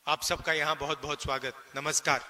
आप सबका यहां बहुत बहुत स्वागत, नमस्कार।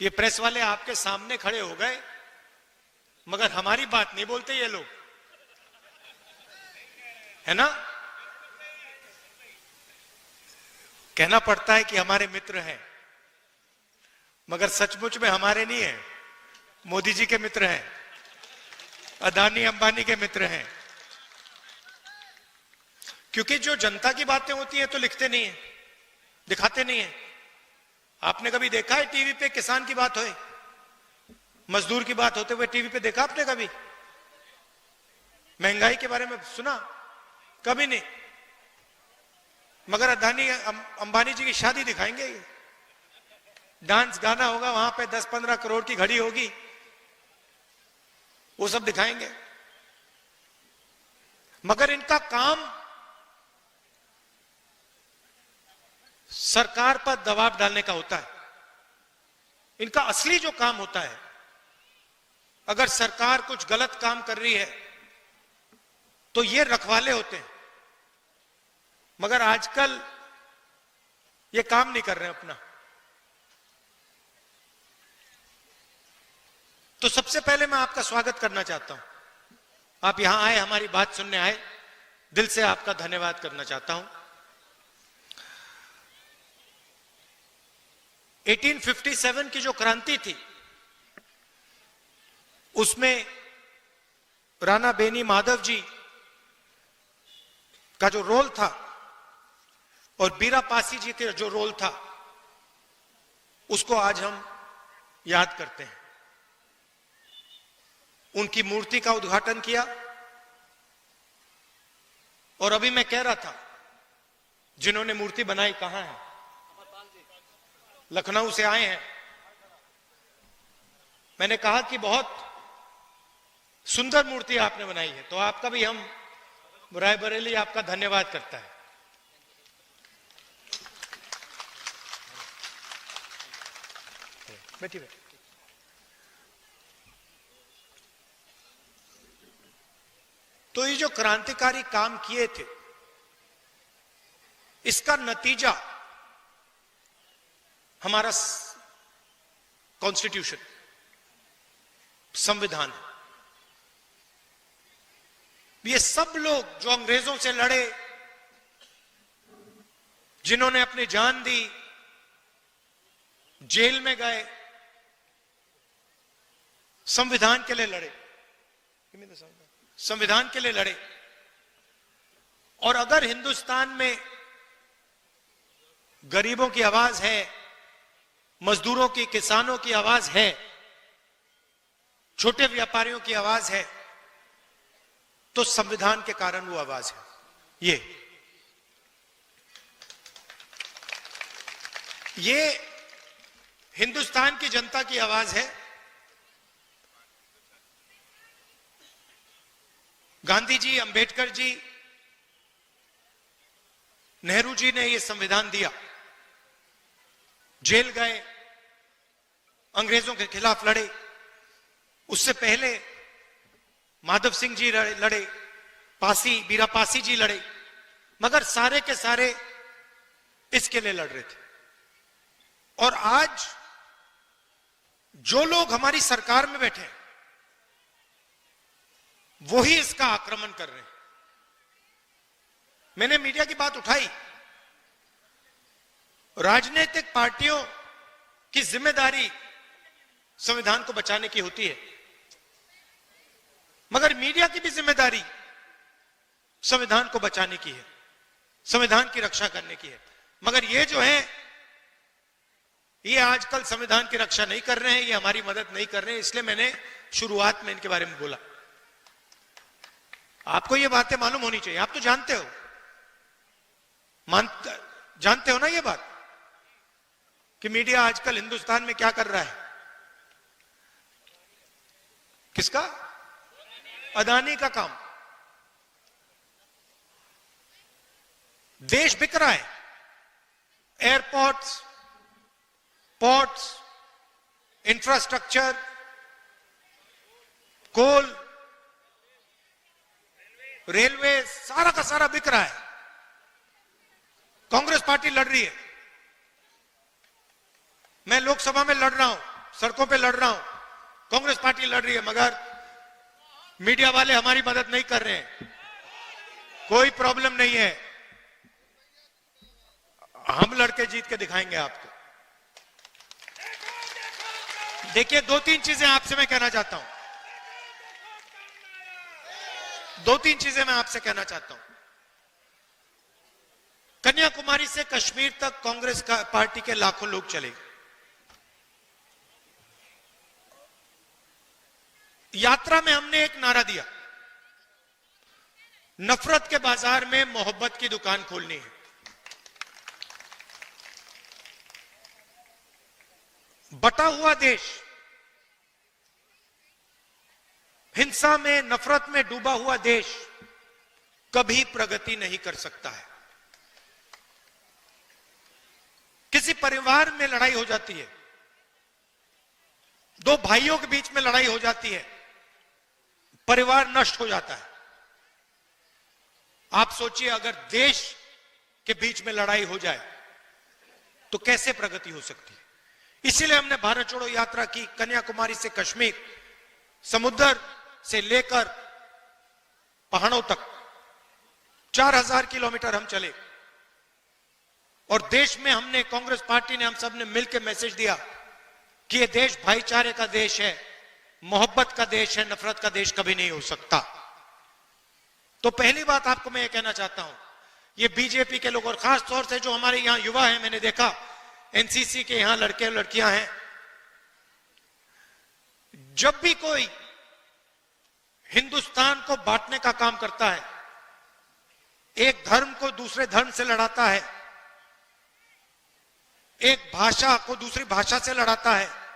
ये प्रेस वाले आपके सामने खड़े हो गए, मगर हमारी बात नहीं बोलते ये लोग, है ना? कहना पड़ता है कि हमारे मित्र हैं, मगर सचमुच में हमारे नहीं है, मोदी जी के मित्र हैं, अदानी अंबानी के मित्र हैं। क्योंकि जो जनता की बातें होती हैं तो लिखते नहीं है, दिखाते नहीं है। आपने कभी देखा है टीवी पे किसान की बात होए, मजदूर की बात होते हुए टीवी पे देखा आपने कभी? महंगाई के बारे में सुना? कभी नहीं। मगर अदानी अंबानी जी की शादी दिखाएंगे, डांस गाना होगा वहां पे, 10-15 करोड़ की घड़ी होगी, वो सब दिखाएंगे। मगर इनका काम सरकार पर दबाव डालने का होता है। इनका असली जो काम होता है, अगर सरकार कुछ गलत काम कर रही है तो ये रखवाले होते हैं, मगर आजकल ये काम नहीं कर रहे हैं अपना। तो सबसे पहले मैं आपका स्वागत करना चाहता हूं। आप यहां आए, हमारी बात सुनने आए, दिल से आपका धन्यवाद करना चाहता हूं। 1857 की जो क्रांति थी, उसमें राणा बेनी माधव जी का जो रोल था और बीरा पासी जी का जो रोल था, उसको आज हम याद करते हैं। उनकी मूर्ति का उद्घाटन किया, और अभी मैं कह रहा था, जिन्होंने मूर्ति बनाई कहां है? लखनऊ से आए हैं। मैंने कहा कि बहुत सुंदर मूर्ति आपने बनाई है, तो आपका भी हम रायबरेली आपका धन्यवाद करता है। बैठिए। तो ये जो क्रांतिकारी काम किए थे, इसका नतीजा हमारा कॉन्स्टिट्यूशन, संविधान है। ये सब लोग जो अंग्रेजों से लड़े, जिन्होंने अपनी जान दी, जेल में गए, संविधान के लिए लड़े, संविधान के लिए लड़े। और अगर हिंदुस्तान में गरीबों की आवाज है, मजदूरों की, किसानों की आवाज है, छोटे व्यापारियों की आवाज है, तो संविधान के कारण वो आवाज है। ये हिंदुस्तान की जनता की आवाज है। गांधी जी, अंबेडकर जी, नेहरू जी ने ये संविधान दिया, जेल गए, अंग्रेजों के खिलाफ लड़े। उससे पहले माधव सिंह जी लड़े, बीरा पासी जी लड़े, मगर सारे के सारे इसके लिए लड़ रहे थे। और आज जो लोग हमारी सरकार में बैठे हैं, वो ही इसका आक्रमण कर रहे हैं। मैंने मीडिया की बात उठाई। राजनीतिक पार्टियों की जिम्मेदारी संविधान को बचाने की होती है, मगर मीडिया की भी जिम्मेदारी संविधान को बचाने की है, संविधान की रक्षा करने की है। मगर ये जो है, ये आजकल संविधान की रक्षा नहीं कर रहे हैं, ये हमारी मदद नहीं कर रहे हैं। इसलिए मैंने शुरुआत में इनके बारे में बोला। आपको ये बातें मालूम होनी चाहिए, आप तो जानते हो, जानते हो ना ये बात, कि मीडिया आजकल हिंदुस्तान में क्या कर रहा है? किसका? अदानी का काम। देश बिक रहा है, एयरपोर्ट्स, पोर्ट्स, इंफ्रास्ट्रक्चर, कोल, रेलवे सारा का सारा बिक रहा है। कांग्रेस पार्टी लड़ रही है, मैं लोकसभा में लड़ रहा हूं, सड़कों पे लड़ रहा हूं, कांग्रेस पार्टी लड़ रही है, मगर मीडिया वाले हमारी मदद नहीं कर रहे हैं। कोई प्रॉब्लम नहीं है, हम लड़के जीत के दिखाएंगे आपको। देखिए, दो तीन चीजें आपसे मैं कहना चाहता हूं, दो तीन चीजें मैं आपसे कहना चाहता हूं। कन्याकुमारी से कश्मीर तक कांग्रेस का पार्टी के लाखों लोग चले। यात्रा में हमने एक नारा दिया, नफरत के बाजार में मोहब्बत की दुकान खोलनी है। बटा हुआ देश, हिंसा में, नफरत में डूबा हुआ देश कभी प्रगति नहीं कर सकता है। किसी परिवार में लड़ाई हो जाती है, दो भाइयों के बीच में लड़ाई हो जाती है, परिवार नष्ट हो जाता है। आप सोचिए, अगर देश के बीच में लड़ाई हो जाए तो कैसे प्रगति हो सकती है। इसीलिए हमने भारत छोड़ो यात्रा की, कन्याकुमारी से कश्मीर, समुद्र से लेकर पहाड़ों तक 4000 किलोमीटर हम चले। और देश में हमने, कांग्रेस पार्टी ने, हम सब ने मिलकर मैसेज दिया कि यह देश भाईचारे का देश है, मोहब्बत का देश है, नफरत का देश कभी नहीं हो सकता। तो पहली बात आपको मैं ये कहना चाहता हूं, ये बीजेपी के लोग और खास तौर से जो हमारे यहां युवा हैं, मैंने देखा एनसीसी के यहां लड़के और लड़कियां हैं, जब भी कोई हिंदुस्तान को बांटने का काम करता है, एक धर्म को दूसरे धर्म से लड़ाता है, एक भाषा को दूसरी भाषा से लड़ाता है,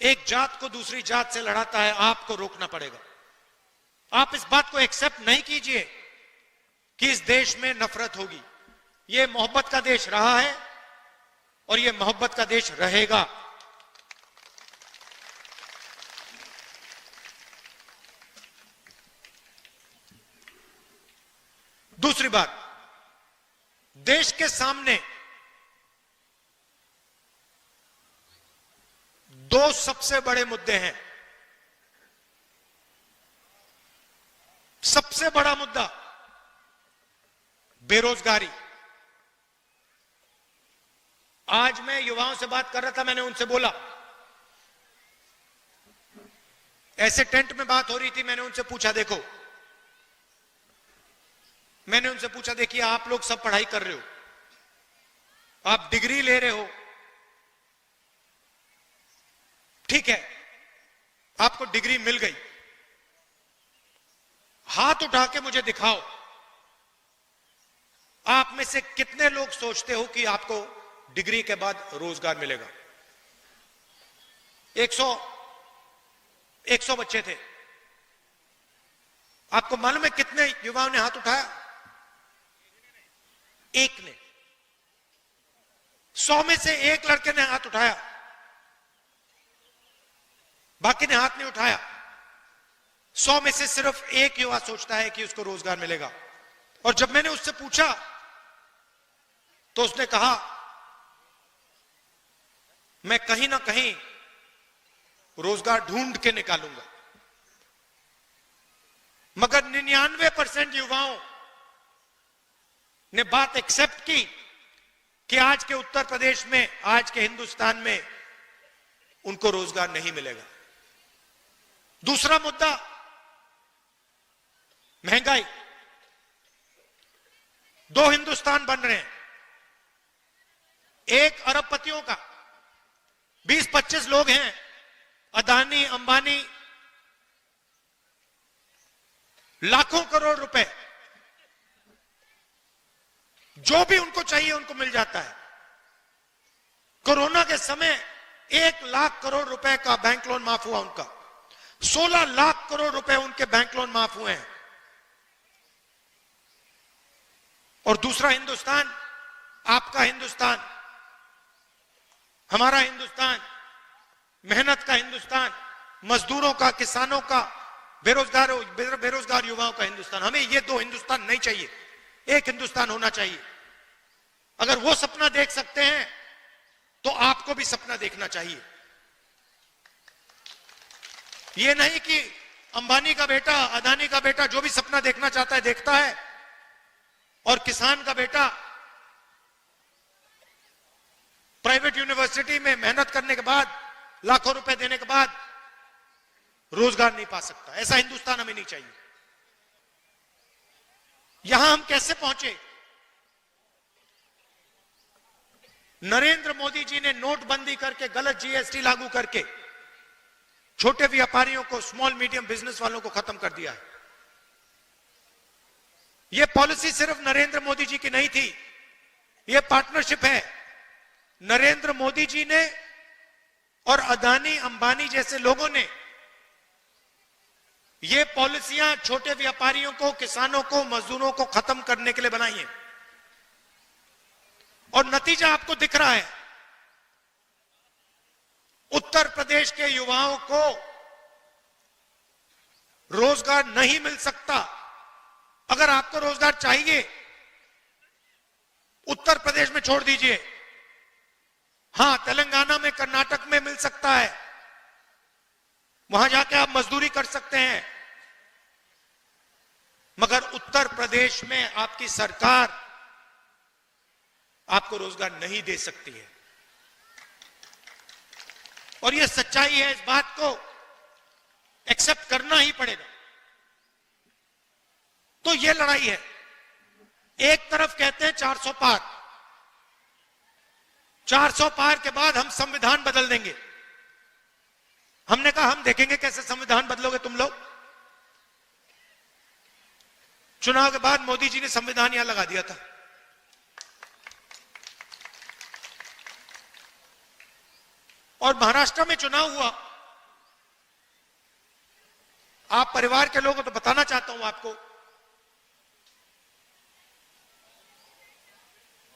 एक जात को दूसरी जात से लड़ाता है, आपको रोकना पड़ेगा। आप इस बात को एक्सेप्ट नहीं कीजिए कि इस देश में नफरत होगी। यह मोहब्बत का देश रहा है और यह मोहब्बत का देश रहेगा। दूसरी बात, देश के सामने दो सबसे बड़े मुद्दे हैं। सबसे बड़ा मुद्दा बेरोजगारी। आज मैं युवाओं से बात कर रहा था, मैंने उनसे बोला, ऐसे टेंट में बात हो रही थी, मैंने उनसे पूछा, देखो, मैंने उनसे पूछा, देखिए आप लोग सब पढ़ाई कर रहे हो, आप डिग्री ले रहे हो, ठीक है, आपको डिग्री मिल गई, हाथ उठा के मुझे दिखाओ, आप में से कितने लोग सोचते हो कि आपको डिग्री के बाद रोजगार मिलेगा। 100 बच्चे थे, आपको मालूम है कितने युवाओं ने हाथ उठाया? एक ने। 100 में से एक लड़के ने हाथ उठाया, बाकी ने हाथ नहीं उठाया। 100 में से सिर्फ एक युवा सोचता है कि उसको रोजगार मिलेगा। और जब मैंने उससे पूछा तो उसने कहा, मैं कहीं ना कहीं रोजगार ढूंढ के निकालूंगा। मगर 99% युवाओं ने बात एक्सेप्ट की कि आज के उत्तर प्रदेश में, आज के हिंदुस्तान में उनको रोजगार नहीं मिलेगा। दूसरा मुद्दा महंगाई। दो हिंदुस्तान बन रहे हैं, एक अरबपतियों का, 20-25 लोग हैं, अदानी, अंबानी, लाखों करोड़ रुपए, जो भी उनको चाहिए उनको मिल जाता है। कोरोना के समय 1 लाख करोड़ रुपए का बैंक लोन माफ हुआ उनका, 16 लाख करोड़ रुपए उनके बैंक लोन माफ हुए हैं। और दूसरा हिंदुस्तान, आपका हिंदुस्तान, हमारा हिंदुस्तान, मेहनत का हिंदुस्तान, मजदूरों का, किसानों का, बेरोजगार युवाओं का हिंदुस्तान। हमें ये दो हिंदुस्तान नहीं चाहिए, एक हिंदुस्तान होना चाहिए। अगर वो सपना देख सकते हैं तो आपको भी सपना देखना चाहिए। ये नहीं कि अंबानी का बेटा, अदानी का बेटा जो भी सपना देखना चाहता है देखता है, और किसान का बेटा प्राइवेट यूनिवर्सिटी में मेहनत करने के बाद, लाखों रुपए देने के बाद रोजगार नहीं पा सकता। ऐसा हिंदुस्तान हमें नहीं चाहिए। यहां हम कैसे पहुंचे? नरेंद्र मोदी जी ने नोटबंदी करके, गलत जीएसटी लागू करके छोटे व्यापारियों को, स्मॉल मीडियम बिजनेस वालों को खत्म कर दिया है। यह पॉलिसी सिर्फ नरेंद्र मोदी जी की नहीं थी, यह पार्टनरशिप है। नरेंद्र मोदी जी ने और अदानी, अंबानी जैसे लोगों ने ये पॉलिसियां छोटे व्यापारियों को, किसानों को, मजदूरों को खत्म करने के लिए बनाई हैं। और नतीजा आपको दिख रहा है। उत्तर प्रदेश के युवाओं को रोजगार नहीं मिल सकता। अगर आपको रोजगार चाहिए, उत्तर प्रदेश में छोड़ दीजिए। हां, तेलंगाना में, कर्नाटक में मिल सकता है, वहां जाके आप मजदूरी कर सकते हैं, मगर उत्तर प्रदेश में आपकी सरकार आपको रोजगार नहीं दे सकती है। और यह सच्चाई है, इस बात को एक्सेप्ट करना ही पड़ेगा। तो यह लड़ाई है। एक तरफ कहते हैं 400 पार, 400 पार के बाद हम संविधान बदल देंगे। हमने कहा हम देखेंगे कैसे संविधान बदलोगे तुम लोग। चुनाव के बाद मोदी जी ने संविधान यहां लगा दिया था। और महाराष्ट्र में चुनाव हुआ। आप परिवार के लोगों को तो बताना चाहता हूं आपको,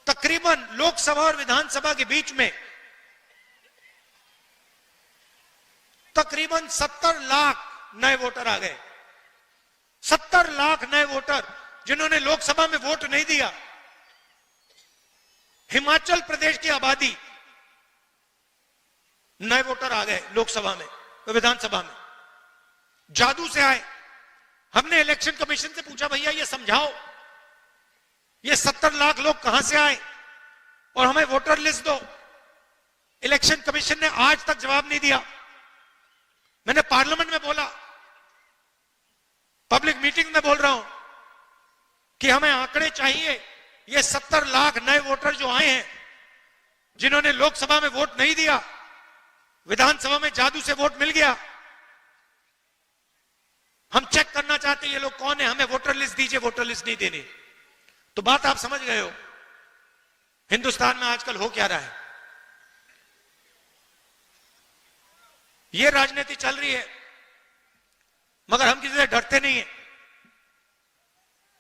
तकरीबन लोकसभा और विधानसभा के बीच में तकरीबन 70 लाख नए वोटर आ गए। 70 लाख नए वोटर जिन्होंने लोकसभा में वोट नहीं दिया। हिमाचल प्रदेश की आबादी, नए वोटर आ गए लोकसभा में, विधानसभा में, जादू से आए। हमने इलेक्शन कमीशन से पूछा, भैया ये समझाओ, ये 70 लाख लोग कहां से आए और हमें वोटर लिस्ट दो। इलेक्शन कमीशन ने आज तक जवाब नहीं दिया। मैंने पार्लियामेंट में बोला, पब्लिक मीटिंग में बोल रहा हूं कि हमें आंकड़े चाहिए। ये 70 लाख नए वोटर जो आए हैं, जिन्होंने लोकसभा में वोट नहीं दिया, विधानसभा में जादू से वोट मिल गया, हम चेक करना चाहते हैं ये लोग कौन है, हमें वोटर लिस्ट दीजिए। वोटर लिस्ट नहीं देनी। तो बात आप समझ गए हो हिंदुस्तान में आजकल हो क्या रहा है। ये राजनीति चल रही है, मगर हम किसी से डरते नहीं है।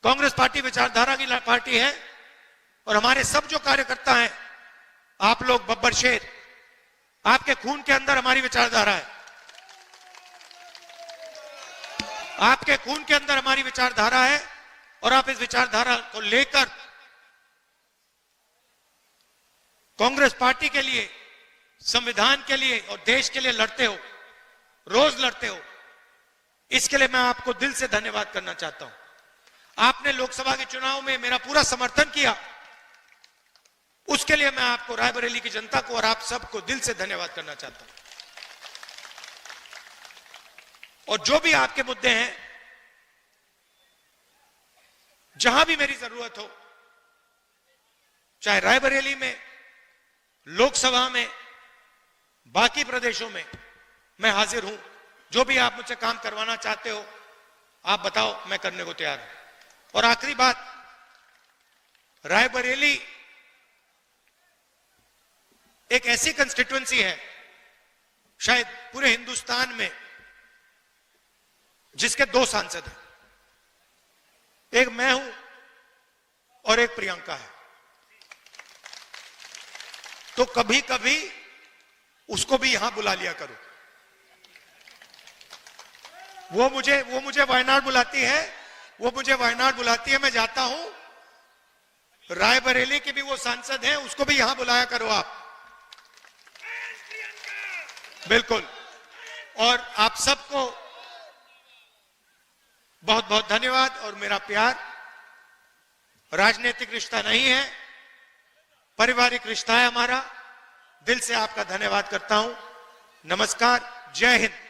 कांग्रेस पार्टी विचारधारा की पार्टी है और हमारे सब जो कार्यकर्ता हैं, आप लोग बब्बर शेर, आपके खून के अंदर हमारी विचारधारा है। आपके खून के अंदर हमारी विचारधारा है और आप इस विचारधारा को लेकर कांग्रेस पार्टी के लिए, संविधान के लिए और देश के लिए लड़ते हो, रोज लड़ते हो। इसके लिए मैं आपको दिल से धन्यवाद करना चाहता हूं। आपने लोकसभा के चुनाव में मेरा पूरा समर्थन किया, उसके लिए मैं आपको, रायबरेली की जनता को और आप सबको दिल से धन्यवाद करना चाहता हूं। और जो भी आपके मुद्दे हैं, जहां भी मेरी जरूरत हो, चाहे रायबरेली में, लोकसभा में, बाकी प्रदेशों में, मैं हाजिर हूं। जो भी आप मुझसे काम करवाना चाहते हो, आप बताओ, मैं करने को तैयार हूं। और आखिरी बात, रायबरेली एक ऐसी कंस्टिट्यूएंसी है शायद पूरे हिंदुस्तान में जिसके 2 सांसद हैं, एक मैं हूं और एक प्रियंका है। तो कभी कभी उसको भी यहां बुला लिया करो। वो मुझे वायनाड बुलाती है, मैं जाता हूं। रायबरेली के भी वो सांसद हैं, उसको भी यहां बुलाया करो आप। बिल्कुल। और आप सबको बहुत बहुत धन्यवाद और मेरा प्यार। राजनीतिक रिश्ता नहीं है, पारिवारिक रिश्ता है हमारा। दिल से आपका धन्यवाद करता हूं। नमस्कार, जय हिंद।